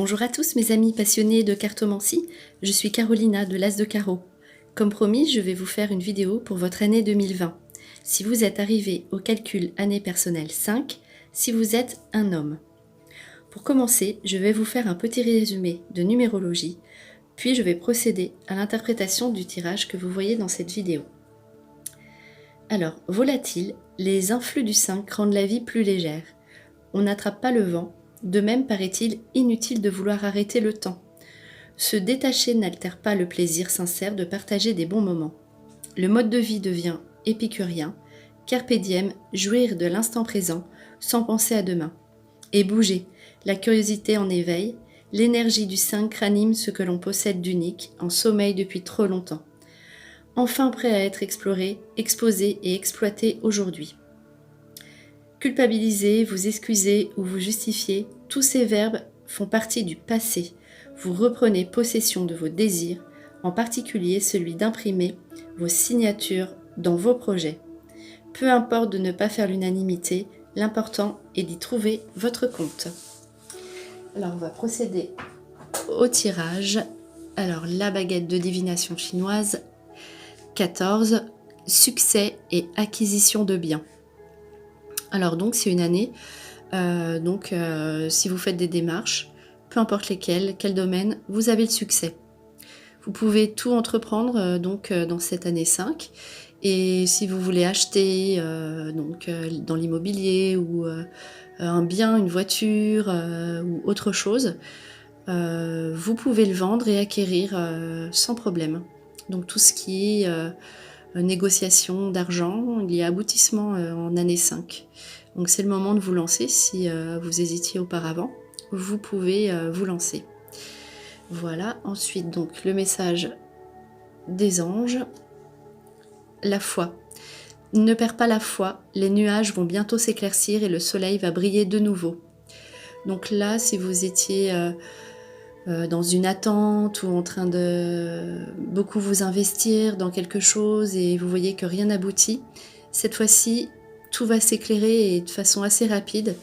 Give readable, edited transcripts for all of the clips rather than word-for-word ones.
Bonjour à tous mes amis passionnés de cartomancie, je suis Carolina de l'As de Carreau. Comme promis, je vais vous faire une vidéo pour votre année 2020. Si vous êtes arrivé au calcul année personnelle 5, si vous êtes un homme. Pour commencer, je vais vous faire un petit résumé de numérologie, puis je vais procéder à l'interprétation du tirage que vous voyez dans cette vidéo. Alors, volatile, les influx du 5 rendent la vie plus légère. On n'attrape pas le vent. De même, paraît-il inutile de vouloir arrêter le temps. Se détacher n'altère pas le plaisir sincère de partager des bons moments. Le mode de vie devient épicurien, carpe diem, jouir de l'instant présent, sans penser à demain. Et bouger, la curiosité en éveil, l'énergie du 5 ranime ce que l'on possède d'unique, en sommeil depuis trop longtemps. Enfin prêt à être exploré, exposé et exploité aujourd'hui. Culpabiliser, vous excuser ou vous justifier, tous ces verbes font partie du passé. Vous reprenez possession de vos désirs, en particulier celui d'imprimer vos signatures dans vos projets. Peu importe de ne pas faire l'unanimité, l'important est d'y trouver votre compte. Alors on va procéder au tirage. Alors la baguette de divination chinoise, 14, succès et acquisition de biens. Alors donc c'est une année, si vous faites des démarches, peu importe lesquelles, quel domaine, vous avez le succès. Vous pouvez tout entreprendre dans cette année 5, et si vous voulez acheter dans l'immobilier ou un bien, une voiture ou autre chose, vous pouvez le vendre et acquérir sans problème. Donc tout ce qui est négociation d'argent, il y a aboutissement en année 5. Donc c'est le moment de vous lancer. Si vous hésitiez auparavant, vous pouvez vous lancer. Voilà, ensuite donc le message des anges. La foi. Ne perds pas la foi, les nuages vont bientôt s'éclaircir et le soleil va briller de nouveau. Donc là, si vous étiez dans une attente ou en train de beaucoup vous investir dans quelque chose et vous voyez que rien n'aboutit, cette fois-ci, tout va s'éclairer et de façon assez rapide.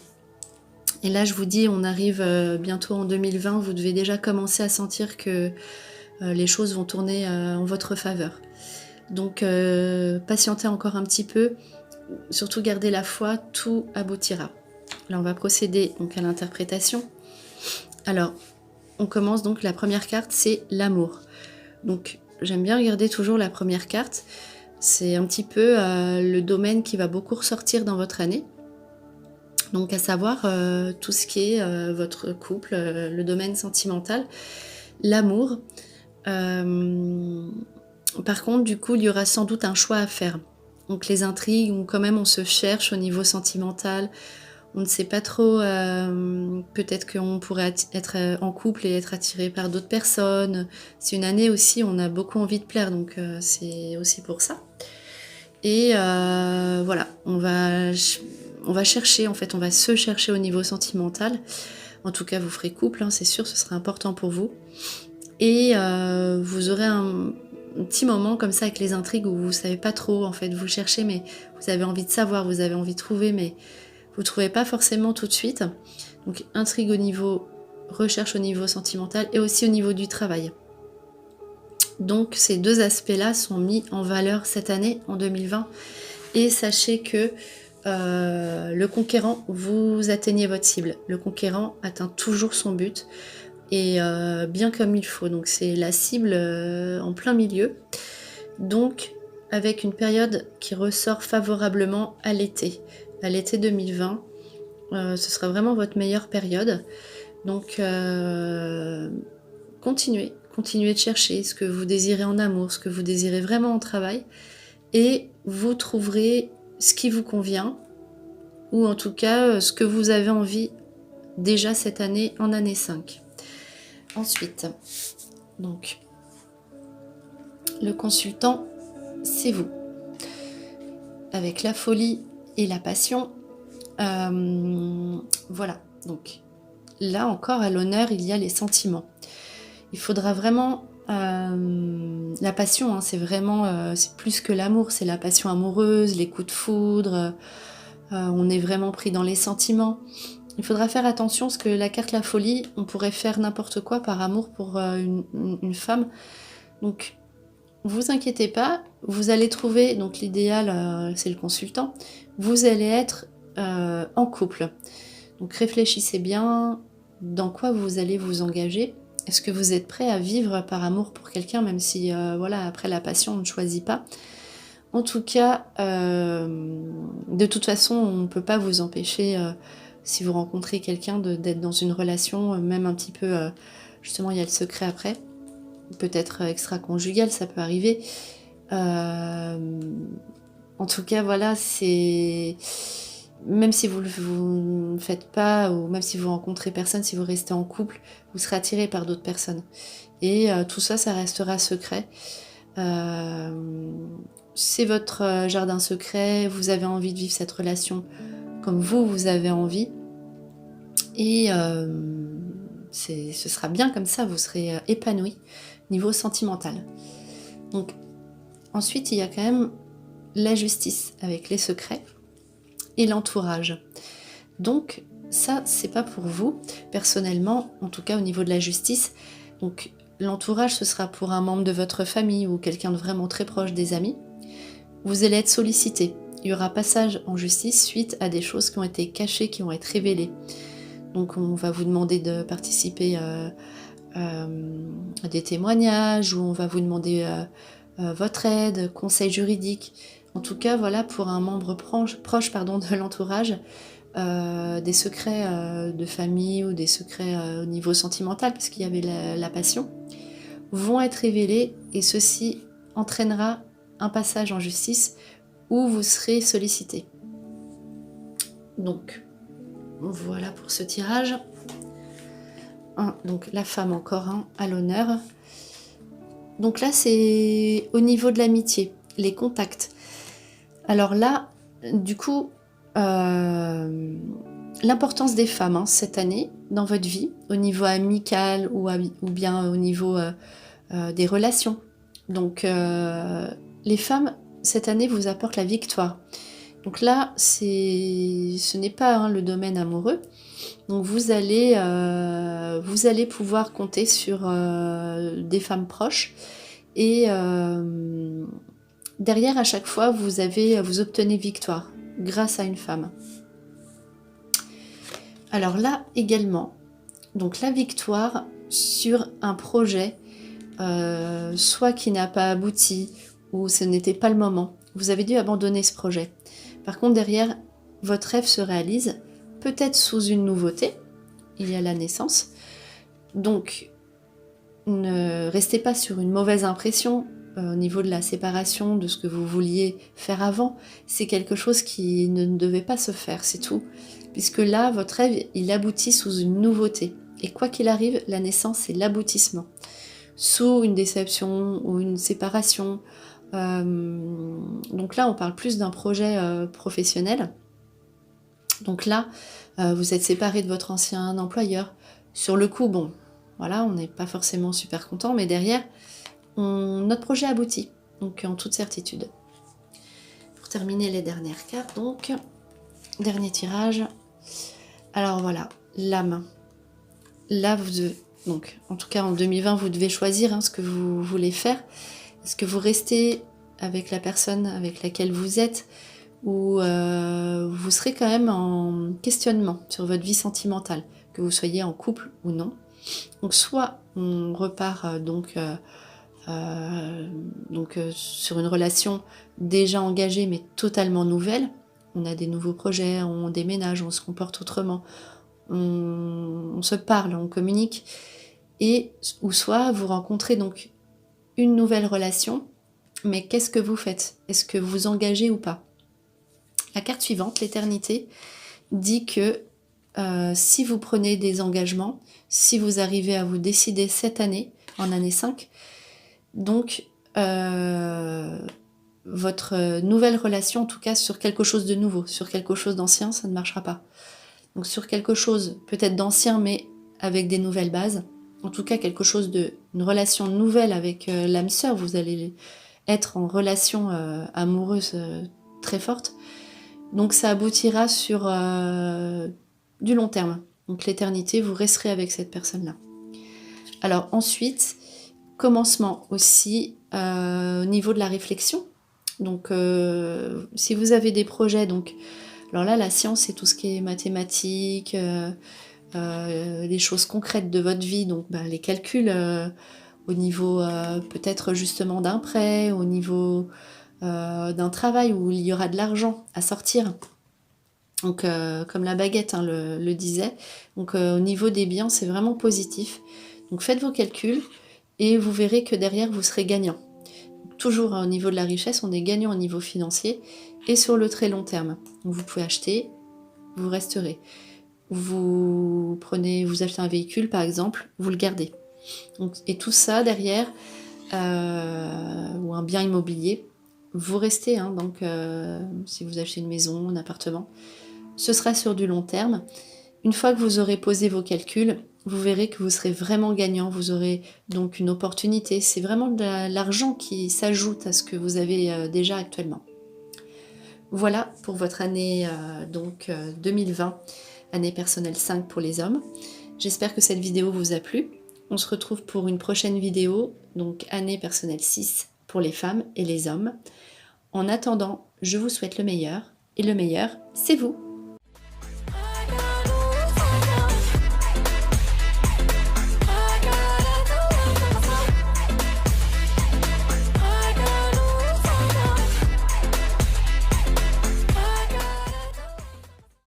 Et là, je vous dis, on arrive bientôt en 2020, vous devez déjà commencer à sentir que les choses vont tourner en votre faveur. Donc, patientez encore un petit peu, surtout gardez la foi, tout aboutira. Là, on va procéder donc à l'interprétation. Alors, on commence donc, la première carte, c'est l'amour. Donc, j'aime bien regarder toujours la première carte. C'est un petit peu le domaine qui va beaucoup ressortir dans votre année. Donc, à savoir tout ce qui est votre couple, le domaine sentimental, l'amour. Par contre, du coup, il y aura sans doute un choix à faire. Donc, les intrigues, où quand même on se cherche au niveau sentimental. On ne sait pas trop, peut-être qu'on pourrait être en couple et être attiré par d'autres personnes. C'est une année aussi, on a beaucoup envie de plaire, donc c'est aussi pour ça. Et voilà, on va chercher, en fait, on va se chercher au niveau sentimental. En tout cas, vous ferez couple, hein, c'est sûr, ce sera important pour vous. Et vous aurez un petit moment comme ça avec les intrigues où vous ne savez pas trop, en fait, vous cherchez, mais vous avez envie de savoir, vous avez envie de trouver, mais vous ne trouvez pas forcément tout de suite. Donc intrigue au niveau, recherche au niveau sentimental et aussi au niveau du travail. Donc ces deux aspects-là sont mis en valeur cette année, en 2020. Et sachez que le conquérant, vous atteignez votre cible. Le conquérant atteint toujours son but et bien comme il faut. Donc c'est la cible en plein milieu. Donc avec une période qui ressort favorablement à l'été. À l'été 2020, ce sera vraiment votre meilleure période. Donc, continuez de chercher ce que vous désirez en amour, ce que vous désirez vraiment en travail, et vous trouverez ce qui vous convient, ou en tout cas, ce que vous avez envie déjà cette année, en année 5. Ensuite, donc, le consultant, c'est vous. Avec la folie et la passion, voilà, donc là encore à l'honneur il y a les sentiments. Il faudra vraiment la passion, hein, c'est vraiment c'est plus que l'amour, c'est la passion amoureuse, les coups de foudre, on est vraiment pris dans les sentiments. il faudra faire attention parce que la carte la folie, on pourrait faire n'importe quoi par amour pour une femme. Donc, vous inquiétez pas, vous allez trouver, donc l'idéal, c'est le consultant, vous allez être en couple. Donc réfléchissez bien dans quoi vous allez vous engager. Est-ce que vous êtes prêt à vivre par amour pour quelqu'un, même si, voilà, après la passion, on ne choisit pas. En tout cas, de toute façon, on ne peut pas vous empêcher, si vous rencontrez quelqu'un, d'être dans une relation, même un petit peu, justement, il y a le secret après, peut-être extra-conjugal, ça peut arriver. En tout cas, voilà, c'est... Même si vous ne faites pas, ou même si vous rencontrez personne, si vous restez en couple, vous serez attiré par d'autres personnes. Et tout ça, ça restera secret. C'est votre jardin secret, vous avez envie de vivre cette relation comme vous avez envie. Et ce sera bien comme ça, vous serez épanoui niveau sentimental. Donc, ensuite, il y a quand même la justice avec les secrets et l'entourage. Donc, ça, c'est pas pour vous, personnellement, en tout cas au niveau de la justice. Donc, l'entourage, ce sera pour un membre de votre famille ou quelqu'un de vraiment très proche des amis. Vous allez être sollicité. Il y aura passage en justice suite à des choses qui ont été cachées, qui vont être révélées. Donc, on va vous demander de participer à des témoignages, ou on va vous demander votre aide, conseil juridique. En tout cas, voilà, pour un membre proche de l'entourage, des secrets de famille ou des secrets au niveau sentimental, parce qu'il y avait la passion, vont être révélés, et ceci entraînera un passage en justice où vous serez sollicité. Donc, voilà pour ce tirage. Donc la femme encore à l'honneur. Donc là, c'est au niveau de l'amitié, les contacts. Alors là, du coup, l'importance des femmes cette année dans votre vie, au niveau amical ou bien au niveau des relations. Donc les femmes, cette année, vous apportent la victoire. Donc là, ce n'est pas le domaine amoureux. Donc vous allez pouvoir compter sur des femmes proches. Et derrière, à chaque fois, vous obtenez victoire grâce à une femme. Alors là également, donc la victoire sur un projet, soit qui n'a pas abouti, ou ce n'était pas le moment. Vous avez dû abandonner ce projet. Par contre, derrière, votre rêve se réalise, peut-être sous une nouveauté. Il y a la naissance. Donc, ne restez pas sur une mauvaise impression au niveau de la séparation, de ce que vous vouliez faire avant. C'est quelque chose qui ne devait pas se faire, c'est tout. Puisque là, votre rêve, il aboutit sous une nouveauté. Et quoi qu'il arrive, la naissance, c'est l'aboutissement. Sous une déception ou une séparation. Donc là, on parle plus d'un projet professionnel. Donc là, vous êtes séparé de votre ancien employeur. Sur le coup, bon, voilà, on n'est pas forcément super content, mais derrière, notre projet aboutit, donc en toute certitude. Pour terminer les dernières cartes, donc, dernier tirage. Alors voilà, l'âme. Là, donc, en tout cas en 2020, vous devez choisir ce que vous voulez faire. Est-ce que vous restez avec la personne avec laquelle vous êtes, ou vous serez quand même en questionnement sur votre vie sentimentale, que vous soyez en couple ou non. Donc soit on repart sur une relation déjà engagée mais totalement nouvelle, on a des nouveaux projets, on déménage, on se comporte autrement, on se parle, on communique, ou soit vous rencontrez donc une nouvelle relation, mais qu'est-ce que vous faites? Est-ce que vous vous engagez ou pas? La carte suivante, l'éternité, dit que si vous prenez des engagements, si vous arrivez à vous décider cette année, en année 5, donc votre nouvelle relation, en tout cas sur quelque chose de nouveau, sur quelque chose d'ancien, ça ne marchera pas. Donc sur quelque chose peut-être d'ancien, mais avec des nouvelles bases, en tout cas quelque chose une relation nouvelle avec l'âme sœur, vous allez être en relation amoureuse très forte. Donc ça aboutira sur du long terme. Donc l'éternité, vous resterez avec cette personne-là. Alors ensuite, commencement aussi au niveau de la réflexion. Donc si vous avez des projets, donc alors là la science c'est tout ce qui est mathématiques, les choses concrètes de votre vie, donc les calculs au niveau peut-être justement d'un prêt, au niveau d'un travail où il y aura de l'argent à sortir. Donc comme la baguette le disait, donc au niveau des biens c'est vraiment positif. Donc faites vos calculs et vous verrez que derrière vous serez gagnant. Toujours au niveau de la richesse, on est gagnant au niveau financier et sur le très long terme. Donc vous pouvez acheter, vous resterez. Vous achetez un véhicule par exemple, vous le gardez. Donc, et tout ça derrière, ou un bien immobilier, vous restez. Donc si vous achetez une maison, un appartement, ce sera sur du long terme. Une fois que vous aurez posé vos calculs, vous verrez que vous serez vraiment gagnant, vous aurez donc une opportunité. C'est vraiment de l'argent qui s'ajoute à ce que vous avez déjà actuellement. Voilà pour votre année 2020, année personnelle 5 pour les hommes. J'espère que cette vidéo vous a plu. On se retrouve pour une prochaine vidéo, donc année personnelle 6 pour les femmes et les hommes. En attendant, je vous souhaite le meilleur, et le meilleur, c'est vous!